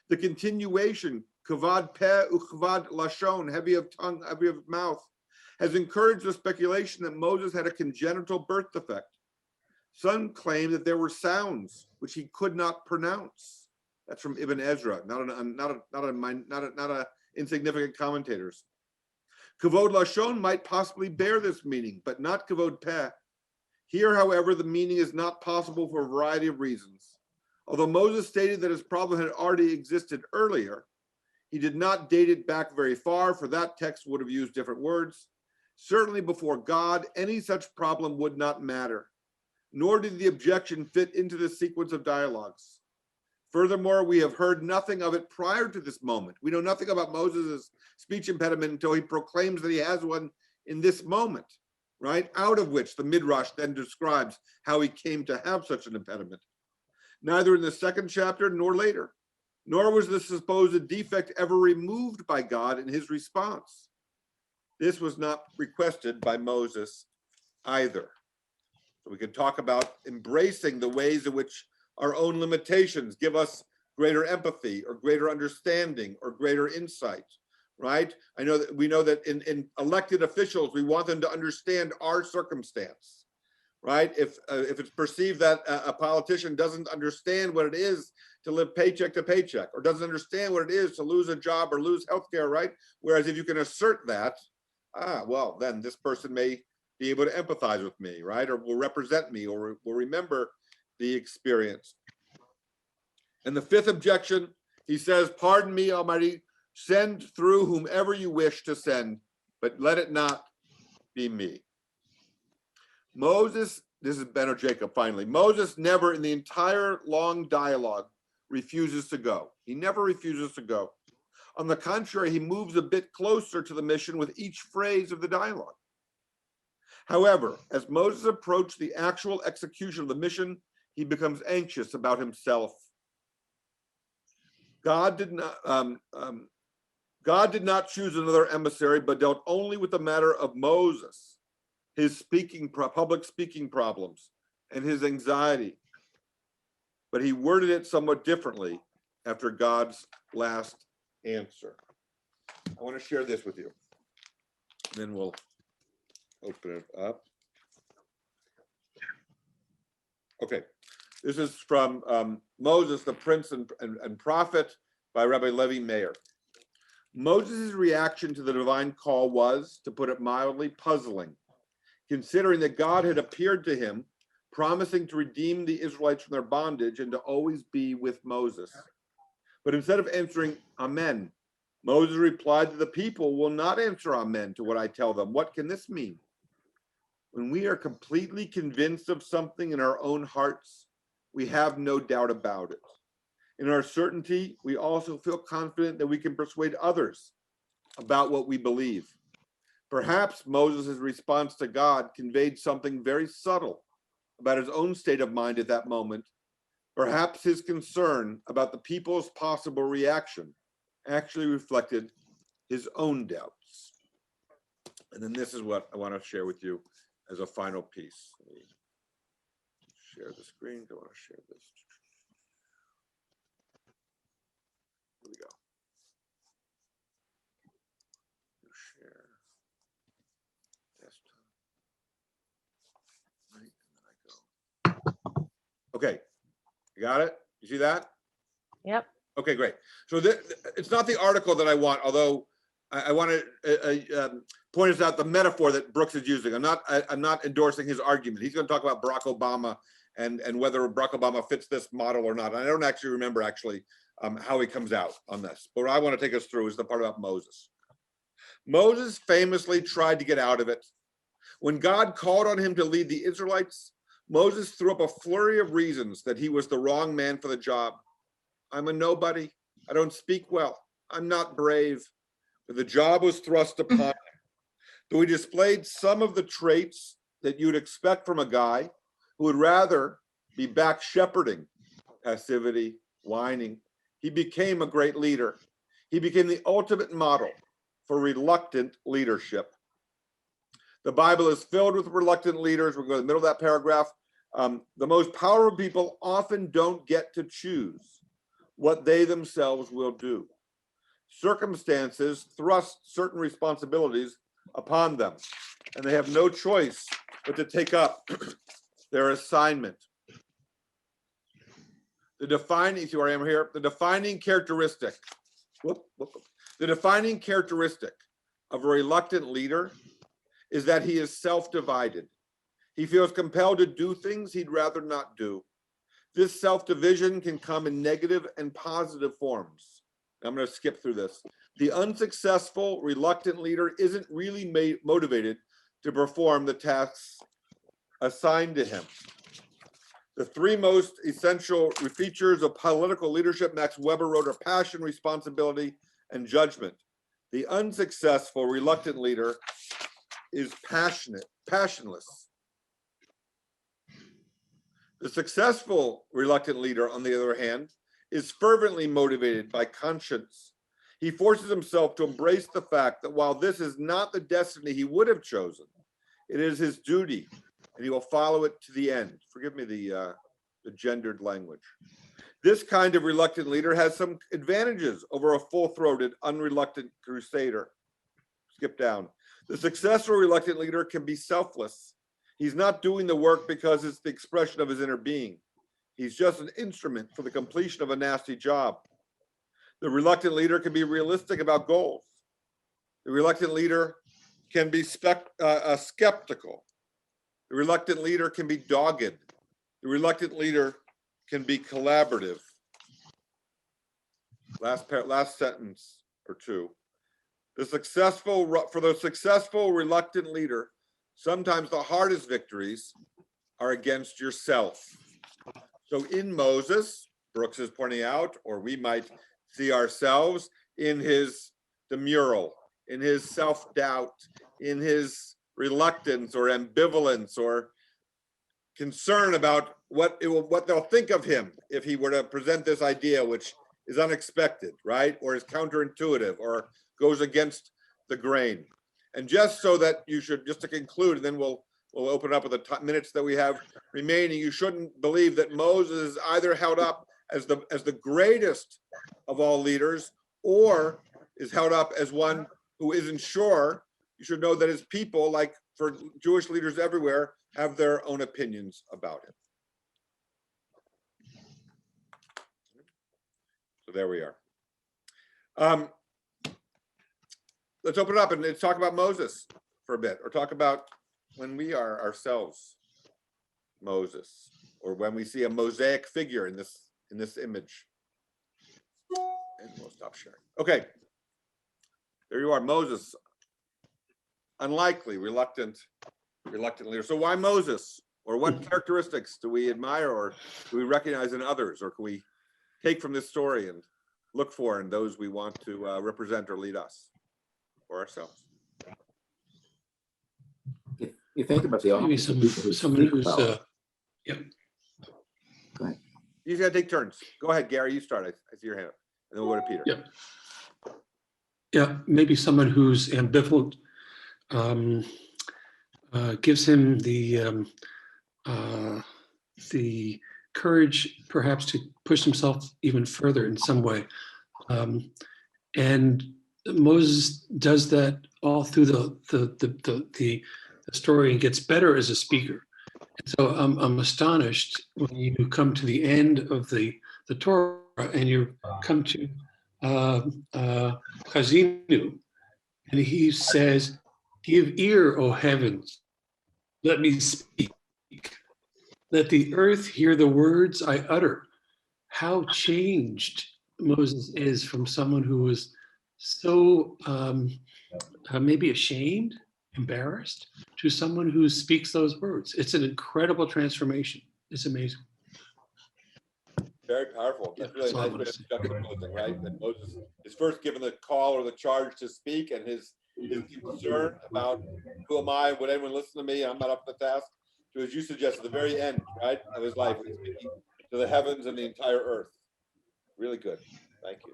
The continuation, kavad peh uchvad lashon, heavy of tongue, heavy of mouth, has encouraged the speculation that Moses had a congenital birth defect. Some claim that there were sounds which he could not pronounce. That's from Ibn Ezra, not a insignificant commentators. Kavod lashon might possibly bear this meaning, but not kavod peh. Here, however, the meaning is not possible for a variety of reasons. Although Moses stated that his problem had already existed earlier, he did not date it back very far, for that text would have used different words. Certainly before God, any such problem would not matter, nor did the objection fit into the sequence of dialogues. Furthermore, we have heard nothing of it prior to this moment. We know nothing about Moses' speech impediment until he proclaims that he has one in this moment, right? Out of which the Midrash then describes how he came to have such an impediment. Neither in the second chapter nor later, nor was the supposed defect ever removed by God in his response. This was not requested by Moses either. So we can talk about embracing the ways in which our own limitations give us greater empathy or greater understanding or greater insight, right? I know that we know that in elected officials, we want them to understand our circumstance, right? If it's perceived that a politician doesn't understand what it is to live paycheck to paycheck, or doesn't understand what it is to lose a job or lose healthcare, right? Whereas if you can assert that, well, then this person may be able to empathize with me, right? Or will represent me, or will remember the experience. And the fifth objection, he says, pardon me, Almighty, send through whomever you wish to send, but let it not be me. Moses, this is Ben or Jacob finally, Moses never in the entire long dialogue refuses to go. He never refuses to go. On the contrary, he moves a bit closer to the mission with each phrase of the dialogue. However, as Moses approached the actual execution of the mission, he becomes anxious about himself. God did not choose another emissary, but dealt only with the matter of Moses, his public speaking problems, and his anxiety. But he worded it somewhat differently after God's last answer. I want to share this with you. Then we'll open it up. Okay. This is from Moses, the Prince and Prophet by Rabbi Levi Meir. Moses' reaction to the divine call was, to put it mildly, puzzling, considering that God had appeared to him, promising to redeem the Israelites from their bondage and to always be with Moses. But instead of answering Amen, Moses replied that the people will not answer Amen to what I tell them. What can this mean? When we are completely convinced of something in our own hearts, we have no doubt about it. In our certainty, we also feel confident that we can persuade others about what we believe. Perhaps Moses' response to God conveyed something very subtle about his own state of mind at that moment. Perhaps his concern about the people's possible reaction actually reflected his own doubts. And then this is what I want to share with you as a final piece. Let me share the screen. I want to share this. Here we go. Share desktop. Right, and then I go. Okay, you got it? You see that? Yep. Okay, great. So it's not the article that I want, although I want to point us out the metaphor that Brooks is using. I'm not endorsing his argument. He's going to talk about Barack Obama and whether Barack Obama fits this model or not. I don't actually remember how he comes out on this. But what I want to take us through is the part about Moses. Moses famously tried to get out of it. When God called on him to lead the Israelites, Moses threw up a flurry of reasons that he was the wrong man for the job. I'm a nobody. I don't speak well. I'm not brave. But the job was thrust upon him. Though he displayed some of the traits that you'd expect from a guy who would rather be back shepherding, passivity, whining. He became a great leader. He became the ultimate model for reluctant leadership. The Bible is filled with reluctant leaders. We'll go to the middle of that paragraph. The most powerful people often don't get to choose what they themselves will do. Circumstances thrust certain responsibilities upon them, and they have no choice but to take up their assignment. The defining, see where I am here? The defining characteristic, the defining characteristic of a reluctant leader is that he is self-divided. He feels compelled to do things he'd rather not do. This self-division can come in negative and positive forms. I'm going to skip through this. The unsuccessful, reluctant leader isn't really motivated to perform the tasks assigned to him. The three most essential features of political leadership, Max Weber wrote, are passion, responsibility, and judgment. The unsuccessful, reluctant leader is passionless. The successful, reluctant leader, on the other hand, is fervently motivated by conscience. He forces himself to embrace the fact that while this is not the destiny he would have chosen, it is his duty, and he will follow it to the end. Forgive me the gendered language. This kind of reluctant leader has some advantages over a full-throated, unreluctant crusader. Skip down. The successful reluctant leader can be selfless. He's not doing the work because it's the expression of his inner being. He's just an instrument for the completion of a nasty job. The reluctant leader can be realistic about goals. The reluctant leader can be skeptical. The reluctant leader can be dogged. The reluctant leader can be collaborative. Last sentence or two. For the successful reluctant leader, sometimes the hardest victories are against yourself. So in Moses, Brooks is pointing out, or we might see ourselves in the mural, in his self-doubt, in his reluctance or ambivalence or concern about what they'll think of him if he were to present this idea, which is unexpected, right? Or is counterintuitive or goes against the grain. And just so that just to conclude, and then we'll open up with the minutes that we have remaining, you shouldn't believe that Moses is either held up as the greatest of all leaders or is held up as one who isn't sure. You should know that his people, like for Jewish leaders everywhere, have their own opinions about him. So there we are. Let's open it up and let's talk about Moses for a bit, or talk about when we are ourselves Moses, or when we see a Mosaic figure in this image. And we'll stop sharing. Okay, there you are, Moses. Unlikely, reluctant leader. So why Moses? Or what characteristics do we admire, or do we recognize in others, or can we take from this story and look for in those we want to represent or lead us or ourselves? If you think about the Maybe office of people who someone speak who's well, yeah. go ahead. You gotta take turns. Go ahead, Gary, you start. I see your hand up. And then we'll go to Peter. Yeah, maybe someone who's ambivalent, gives him the courage perhaps to push himself even further in some way. And Moses does that all through the story and gets better as a speaker. And so I'm astonished when you come to the end of the Torah and you come to Chazinu, and he says, "Give ear, O heavens, let me speak. Let the earth hear the words I utter." How changed Moses is from someone who was so maybe ashamed, embarrassed, to someone who speaks those words. It's an incredible transformation. It's amazing. Very powerful. That's really Yeah, nice way of juxtaposing, right? That Moses is first given the call or the charge to speak, and his his concern about who am I, would anyone listen to me, I'm not up to the task, to, as you suggest, at the very end, right, of his life, when he's speaking to the heavens and the entire earth. Really good. Thank you.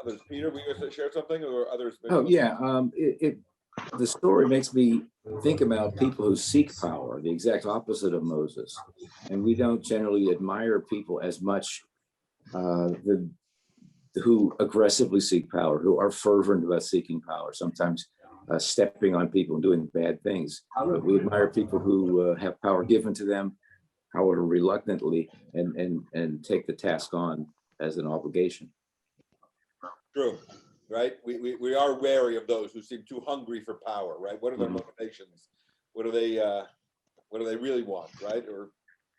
Others, Peter, were you going to share something, or others? Oh, yeah. The story makes me think about people who seek power, the exact opposite of Moses. And we don't generally admire people as much who aggressively seek power, who are fervent about seeking power, sometimes stepping on people and doing bad things. But we admire people who have power given to them, however reluctantly, and take the task on as an obligation. True, right? We are wary of those who seem too hungry for power, right? What are their motivations? What do they really want, right? Or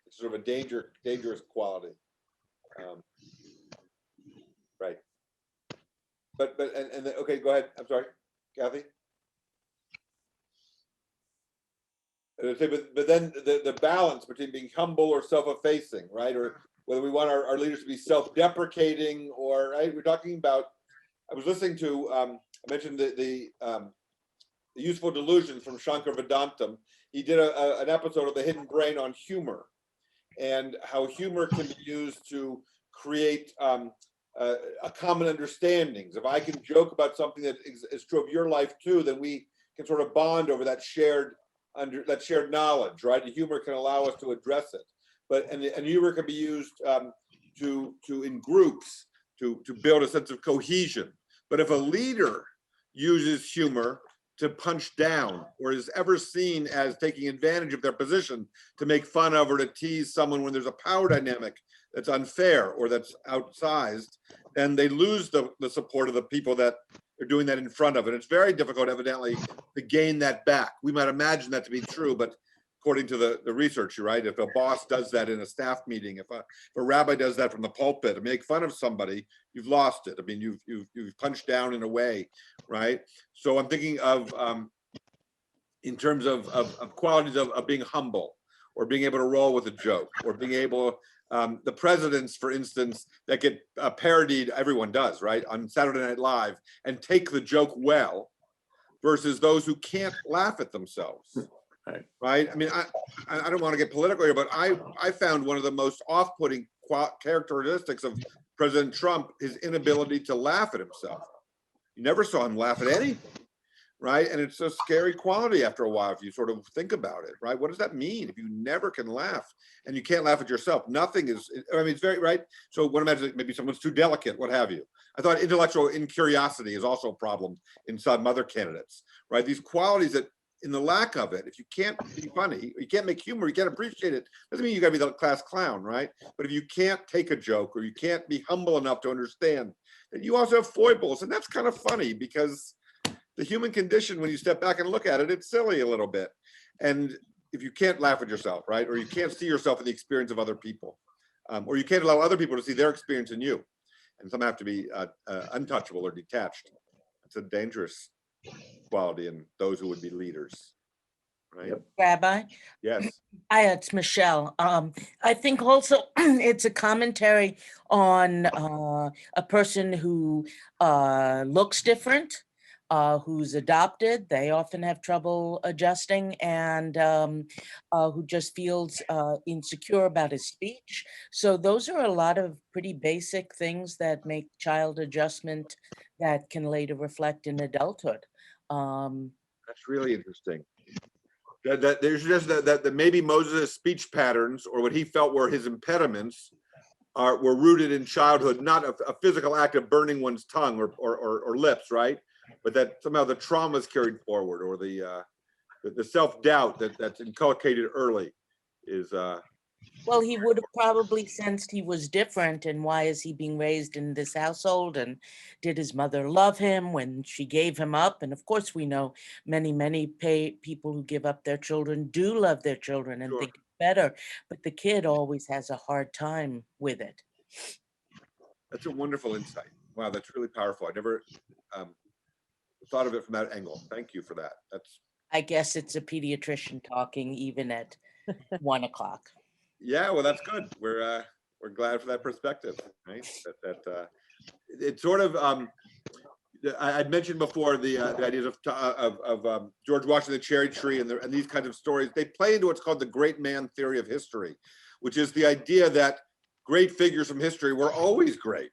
it's sort of a dangerous quality, right? But okay, go ahead. I'm sorry, Kathy. But then the balance between being humble or self-effacing, right? Or whether we want our leaders to be self-deprecating, or right? We're talking about. I was listening to. I mentioned the Useful Delusions from Shankar Vedantam. He did an episode of The Hidden Brain on humor, and how humor can be used to create a common understandings. If I can joke about something that is true of your life too, then we can sort of bond over that shared knowledge, right? And humor can allow us to address it. But and humor can be used to in groups to build a sense of cohesion. But if a leader uses humor to punch down, or is ever seen as taking advantage of their position to make fun of or to tease someone when there's a power dynamic that's unfair or that's outsized, then they lose the support of the people that are doing that in front of it. It's very difficult, evidently, to gain that back. We might imagine that to be true, but according to the research, you're right. If a boss does that in a staff meeting, if a rabbi does that from the pulpit to make fun of somebody, you've lost it. I mean, you've punched down in a way, right? So I'm thinking of in terms of qualities of being humble, or being able to roll with a joke, or being able the presidents, for instance, that get parodied, everyone does, right, on Saturday Night Live, and take the joke well, versus those who can't laugh at themselves. Right. I mean, I don't want to get political here, but I found one of the most off-putting characteristics of President Trump, his inability to laugh at himself. You never saw him laugh at anything, right? And it's a scary quality after a while if you sort of think about it, right? What does that mean if you never can laugh, and you can't laugh at yourself? Nothing is. I mean, it's very right. So one imagines maybe someone's too delicate, what have you. I thought intellectual incuriosity is also a problem in some other candidates, right? These qualities that, in the lack of it, if you can't be funny, you can't make humor, you can't appreciate it, doesn't mean you gotta be the class clown, right? But if you can't take a joke, or you can't be humble enough to understand, then you also have foibles. And that's kind of funny, because the human condition, when you step back and look at it, it's silly a little bit. And if you can't laugh at yourself, right? Or you can't see yourself in the experience of other people, or you can't allow other people to see their experience in you. And some have to be untouchable or detached. It's a dangerous quality in those who would be leaders, right? Rabbi? Yes. Hi, it's Michelle. I think also it's a commentary on a person who looks different, who's adopted. They often have trouble adjusting, and who just feels insecure about his speech. So those are a lot of pretty basic things that make child adjustment that can later reflect in adulthood. That's really interesting. That there's just that maybe Moses' speech patterns, or what he felt were his impediments, were rooted in childhood, not a physical act of burning one's tongue or lips, right? But that somehow the trauma is carried forward, or the self-doubt that's inculcated early is Well, he would have probably sensed he was different, and why is he being raised in this household? And did his mother love him when she gave him up? And of course, we know many people who give up their children do love their children and Sure. think better, but the kid always has a hard time with it. That's a wonderful insight. Wow, that's really powerful. I never thought of it from that angle. Thank you for that. I guess it's a pediatrician talking even at 1 o'clock. Yeah, well, that's good. We're glad for that perspective, right? it's sort of, I'd mentioned before the ideas of George Washington, the cherry tree, and these kinds of stories. They play into what's called the great man theory of history, which is the idea that great figures from history were always great.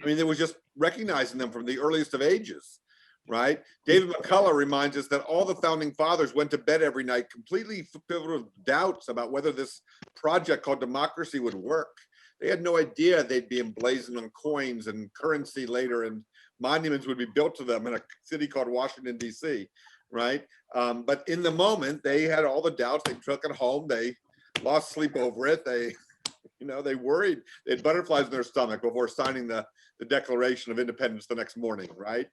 I mean, it was just recognizing them from the earliest of ages, right? David McCullough reminds us that all the founding fathers went to bed every night completely filled with doubts about whether this project called democracy would work. They had no idea they'd be emblazoned on coins and currency later, and monuments would be built to them in a city called Washington, D.C., right? But in the moment, they had all the doubts. They took it home. They lost sleep over it. They worried. They had butterflies in their stomach before signing the Declaration of Independence the next morning, right?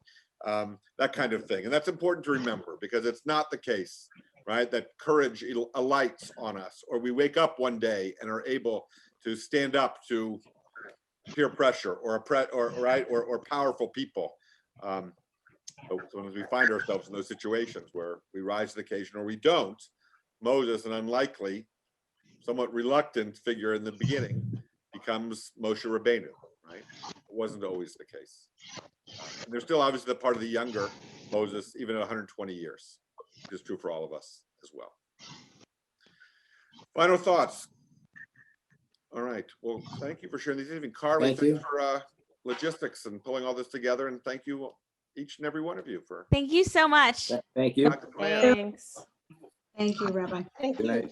That kind of thing. And that's important to remember, because it's not the case, right, that courage alights on us, or we wake up one day and are able to stand up to peer pressure or powerful people. But sometimes we find ourselves in those situations where we rise to the occasion or we don't. Moses, an unlikely, somewhat reluctant figure in the beginning, becomes Moshe Rabbeinu, right? It wasn't always the case. And there's still obviously the part of the younger Moses, even at 120 years, which is true for all of us as well. Final thoughts. All right. Well, thank you for sharing these. Even Carly, Thank you. thanks for logistics and pulling all this together. And thank you, each and every one of you, for Thank you so much. Thank you. Dr. Plan. Thanks. Thank you, Rabbi. Good night.